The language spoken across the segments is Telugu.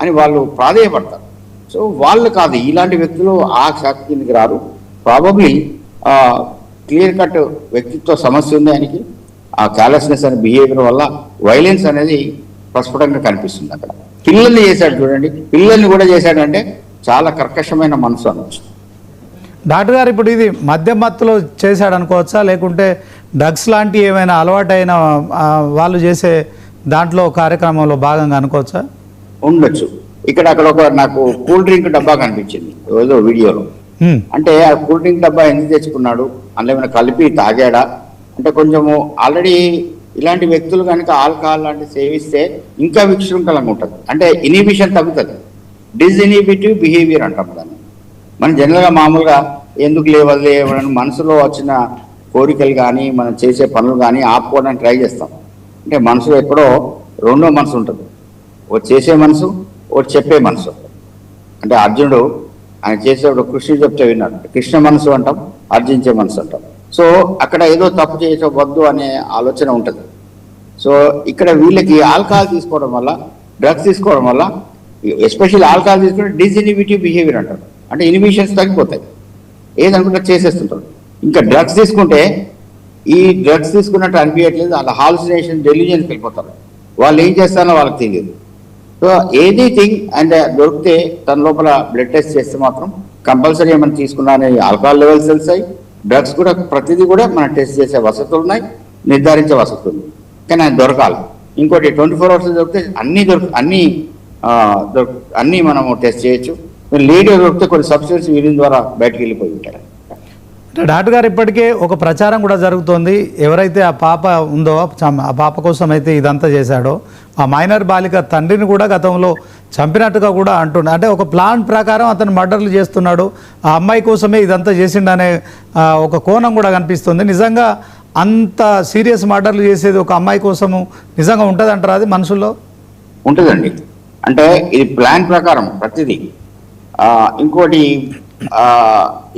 అని వాళ్ళు ప్రాధేయపడతారు. సో వాళ్ళు కాదు, ఇలాంటి వ్యక్తులు ఆ శాఖ కిందకి రారు. ప్రాబబ్లీ క్లియర్ కట్ వ్యక్తిత్వ సమస్య ఉంది ఆయనకి. ఆ క్యాలెస్నెస్ అనే బిహేవియర్ వల్ల వైలెన్స్ అనేది ప్రస్ఫుటంగా కనిపిస్తుంది అక్కడ. పిల్లల్ని చేశాడు చూడండి, పిల్లల్ని కూడా చేశాడంటే చాలా కర్కశమైన మనసు అనొచ్చు. డాక్టర్ గారు, ఇప్పుడు ఇది మద్యం మత్తులో చేశాడు అనుకోవచ్చా, లేకుంటే డ్రగ్స్ లాంటి ఏమైనా అలవాటైన వాళ్ళు చేసే దాంట్లో కార్యక్రమంలో భాగంగా అనుకోవచ్చా? ఉండొచ్చు. ఇక్కడ అక్కడ ఒక నాకు కూల్ డ్రింక్ డబ్బా కనిపించింది ఏదో వీడియోలో. అంటే ఆ కూల్ డ్రింక్ డబ్బా ఎందుకు తెచ్చుకున్నాడు, అందులో ఏమైనా కలిపి తాగాడా అంటే కొంచెము ఆల్రెడీ ఇలాంటి వ్యక్తులు కనుక ఆల్కహాల్ లాంటివి సేవిస్తే ఇంకా విశృంఖలంగా ఉంటుంది. అంటే ఇనిబిషన్ తగ్గుతుంది, డిస్ఇనిబిటివ్ బిహేవియర్ అంటాం దాన్ని. మనం జనరల్గా మామూలుగా ఎందుకు లేవని మనసులో వచ్చిన కోరికలు కానీ మనం చేసే పనులు కానీ ఆపుకోవడానికి ట్రై చేస్తాం. అంటే మనసులో ఎక్కడో రెండో మనసు ఉంటుంది, ఒకటి చేసే మనసు, ఒకటి చెప్పే మనసు. అంటే అర్జునుడు ఆయన చేసేవాడు కృష్ణుడు చెప్తే విన్నాడు, కృష్ణ మనసు అంటాం, అర్జించే మనసు అంటాం. సో అక్కడ ఏదో తప్పు చేయవద్దు అనే ఆలోచన ఉంటుంది. సో ఇక్కడ వీళ్ళకి ఆల్కహాల్ తీసుకోవడం వల్ల, డ్రగ్స్ తీసుకోవడం వల్ల, ఎస్పెషల్లీ ఆల్కహాల్ తీసుకుంటే డిస్ఇనిబిటివ్ బిహేవియర్ అంటారు. అంటే ఇనిబిషన్స్ తగ్గిపోతాయి, ఏదనుకుంటే చేసేస్తుంటారు. ఇంకా డ్రగ్స్ తీసుకుంటే ఈ డ్రగ్స్ తీసుకున్నట్టు అనిపించట్లేదు, అలా హాలుసినేషన్ డెలిజెన్స్కి వెళ్ళిపోతారు. వాళ్ళు ఏం చేస్తారో వాళ్ళకి తెలియదు. సో ఎనీథింగ్ అండ్ దొరికితే తన లోపల బ్లడ్ టెస్ట్ చేస్తే మాత్రం కంపల్సరీ ఏమైనా తీసుకున్నా ఆల్కహాల్ లెవెల్స్ తెలుస్తాయి. డ్రగ్స్ కూడా ప్రతిదీ కూడా మనం టెస్ట్ చేసే వసతులు ఉన్నాయి, నిర్ధారించే వసతులు ఉన్నాయి. కానీ అది దొరకాలి. ఇంకోటి 24 hours దొరికితే అన్నీ మనము టెస్ట్ చేయొచ్చు. లేడీ దొరికితే కొన్ని సబ్స్టెన్స్ యూరిన్ ద్వారా బయటకు వెళ్ళిపోయి ఉంటారు. డాక్టర్ గారు, ఇప్పటికే ఒక ప్రచారం కూడా జరుగుతోంది. ఎవరైతే ఆ పాప ఉందో ఆ పాప కోసం అయితే ఇదంతా చేశాడో ఆ మైనర్ బాలిక తండ్రిని కూడా గతంలో చంపినట్టుగా కూడా అంటున్నాడు. అంటే ఒక ప్లాన్ ప్రకారం అతను మర్డర్లు చేస్తున్నాడు, ఆ అమ్మాయి కోసమే ఇదంతా చేసిండనే ఒక కోణం కూడా కనిపిస్తుంది. నిజంగా అంత సీరియస్ మర్డర్లు చేసేది ఒక అమ్మాయి కోసము నిజంగా ఉంటుంది అంటారా? అది మనుషుల్లో ఉంటుందండి. అంటే ఇది ప్లాన్ ప్రకారం ప్రతిదీ. ఇంకోటి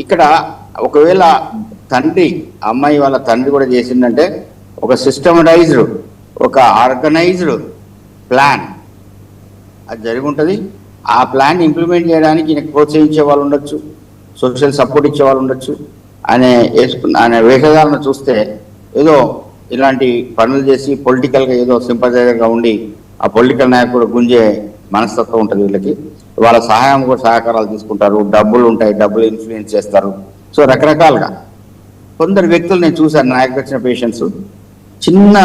ఇక్కడ ఒకవేళ తండ్రి, అమ్మాయి వాళ్ళ తండ్రి కూడా చేసిందంటే ఒక సిస్టమటైజ్డ్, ఒక ఆర్గనైజ్డ్ ప్లాన్ అది జరిగి ఉంటుంది. ఆ ప్లాన్ ఇంప్లిమెంట్ చేయడానికి ఈయనకు ప్రోత్సహించే వాళ్ళు ఉండొచ్చు, సోషల్ సపోర్ట్ ఇచ్చే వాళ్ళు ఉండొచ్చు. ఆయన వేషధారణ చూస్తే ఏదో ఇలాంటి పనులు చేసి పొలిటికల్గా ఏదో సింపథైజర్గా ఉండి ఆ పొలిటికల్ నాయకుడు గుంజే మనస్తత్వం ఉంటుంది వీళ్ళకి. వాళ్ళ సహాయం కూడా సహకారాలు తీసుకుంటారు, డబ్బులు ఉంటాయి, డబ్బులు ఇన్ఫ్లుయెన్స్ చేస్తారు. సో రకరకాలుగా కొందరు వ్యక్తులు నేను చూశాను. నా దగ్గర వచ్చిన పేషెంట్స్ చిన్న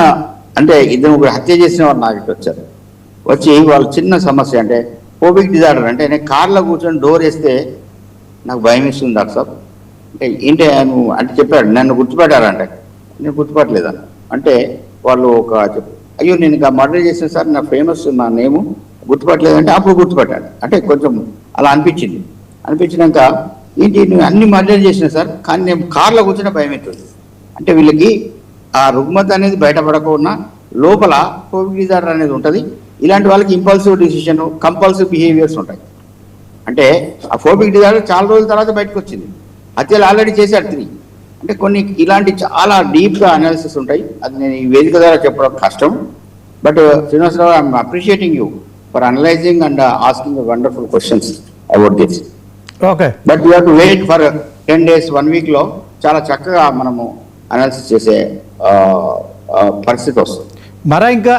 అంటే ఇద్దరు హత్య చేసిన వారు నా దగ్గర వచ్చారు. వచ్చి వాళ్ళు చిన్న సమస్య అంటే ఫోబిక్ డిజార్డర్. అంటే నేను కార్లో కూర్చొని డోర్ వేస్తే నాకు భయం ఇస్తుంది డాక్టర్ సార్. అంటే ఏంటి నువ్వు అంటే చెప్పాడు, నన్ను గుర్తుపెట్టారంటే నేను గుర్తుపట్టలేదన్న. అంటే వాళ్ళు అయ్యో నేను ఇంకా మర్డర్ చేసిన సార్, నా ఫేమస్ నా నేము గుర్తుపట్టలేదంటే అప్పుడు గుర్తుపట్టాడు. అంటే కొంచెం అలా అనిపించినాక ఏంటి నువ్వు అన్ని మర్డర్ చేసిన సార్, కానీ నేను కార్లో కూర్చున్న భయం అవుతుంది. అంటే వీళ్ళకి ఆ రుగ్మత అనేది బయటపడకుండా లోపల ఫోబిక్ డిజార్డర్ అనేది ఉంటుంది. ఇలాంటి వాళ్ళకి ఇంపల్సివ్ డిసిషన్, కంపల్సివ్ బిహేవియర్స్ ఉంటాయి. అంటే ఆ ఫోబిక్ డిజార్డర్ చాలా రోజుల తర్వాత బయటకు వచ్చింది. హత్యలు ఆల్రెడీ చేశాడు 3. అంటే కొన్ని ఇలాంటి చాలా డీప్గా అనాలిసిస్ ఉంటాయి. అది నేను ఈ వేదిక ద్వారా చెప్పడం కష్టం. But Srinivasarao, I'm appreciating you for analysing and asking wonderful questions about this. Okay, but you have to wait for 10 days 1 weekలో చాలా చక్కగా మనము అనాలిసిస్ చేసే పరిస్థితి వస్తుంది. మరా ఇంకా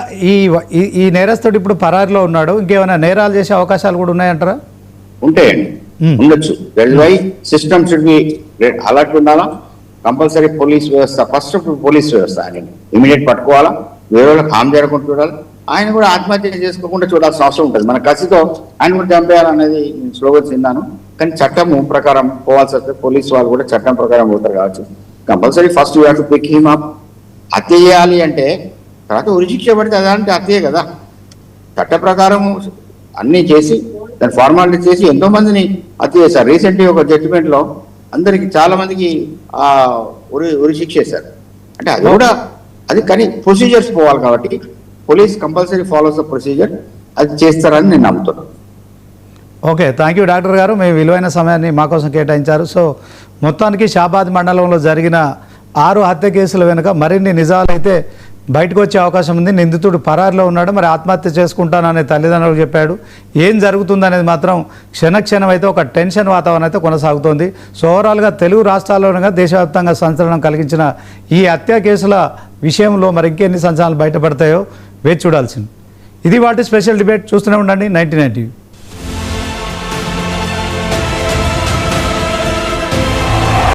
ఈ నేరస్తుడు ఇప్పుడు పరారిలో ఉన్నాడు, ఇంకేమైనా నేరాలు చేసే అవకాశాలు కూడా ఉన్నాయంటారా? ఉంటాయండి, ఉండొచ్చు. That's why system should be alert ఉండాలా. కంపల్సరీ పోలీస్ వ్యవస్థ, ఫస్ట్ పోలీస్ వ్యవస్థ ఆయన ఇమీడియట్ పట్టుకోవాలా, వేరే వాళ్ళకి హామ్ జరగకుండా చూడాలి. ఆయన కూడా ఆత్మహత్య చేసుకోకుండా చూడాల్సిన అవసరం ఉంటుంది. మన కసితో ఆయన కూడా చంపేయాలనేది నేను స్లోగన్స్ విన్నాను. కానీ చట్టం ప్రకారం పోవాల్సి వస్తే పోలీసు వాళ్ళు కూడా చట్టం ప్రకారం పోతారు కావచ్చు. Compulsory first you have to pick him up. హత్య చేయాలి అంటే తర్వాత ఉరిశిక్ష పడితే అదంటే హత్యే కదా. చట్ట ప్రకారం అన్నీ చేసి దాని ఫార్మాలిటీ చేసి ఎంతో మందిని హత్య చేశారు. రీసెంట్లీ ఒక జడ్జిమెంట్లో అందరికి చాలా మందికి ఉరిశిక్ష చేశారు. అంటే అది కూడా అది కానీ ప్రొసీజర్స్ పోవాలి కాబట్టి police compulsory follows the procedure, అది చేస్తారని నేను నమ్ముతున్నాను. ఓకే, థ్యాంక్ యూ డాక్టర్ గారు, మీ విలువైన సమయాన్ని మా కోసం కేటాయించారు. సో మొత్తానికి షాబాద్ మండలంలో జరిగిన 6 హత్య కేసుల వెనుక మరిన్ని నిజాలు అయితే బయటకు వచ్చే అవకాశం ఉంది. నిందితుడు పరారులో ఉన్నాడు. మరి ఆత్మహత్య చేసుకుంటాననే తల్లిదండ్రులు చెప్పాడు. ఏం జరుగుతుందనేది మాత్రం క్షణక్షణం అయితే ఒక టెన్షన్ వాతావరణం అయితే కొనసాగుతోంది. సో ఓవరాల్గా తెలుగు రాష్ట్రాల్లోనగా దేశవ్యాప్తంగా సంచలనం కలిగించిన ఈ హత్య కేసుల విషయంలో మరి ఇంకెన్ని సంచలనాలు బయటపడతాయో వేచి చూడాల్సింది. ఇది వాటి స్పెషల్ డిబేట్. చూస్తూనే ఉండండి 99 టీవీ.